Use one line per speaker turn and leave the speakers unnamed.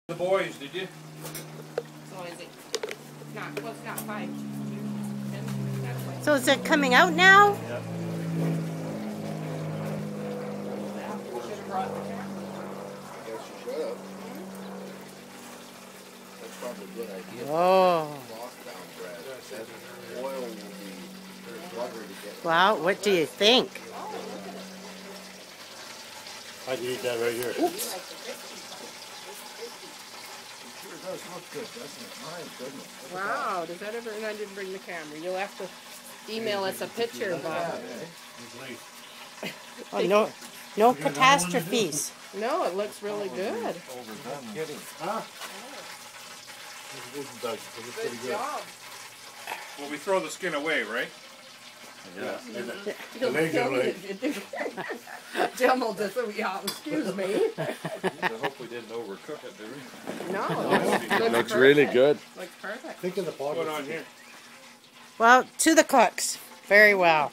The boys, did you?
So is it not, well, it's not 5.
So is it coming out now?
Yeah.
Should have brought the camera.
I guess you should have. That's probably a good idea.
Oh.
Lost down bread. That oil will be rubber to get.
Wow, what do you think?
Oh, look at it.
I can eat that right here.
Oops.
It sure does look good, doesn't it? My goodness. Look at
Wow, does that ever, and I didn't bring the camera. You'll have to email us a picture,
that.
Bob.
Yeah, eh?
Oh, no catastrophes.
No, it looks really good.
Overdone. Kidding.
Huh?
Good job.
Well, we throw the skin away, right?
Yeah.
You'll
legs
kill
are
me
right.
if you do. Jim will just, yeah, excuse me.
I hope we didn't overcook it, did we?
No,
It looks really good.
Looks perfect.
Think of the pot. What's going on here?
Well, to the cooks. Very well.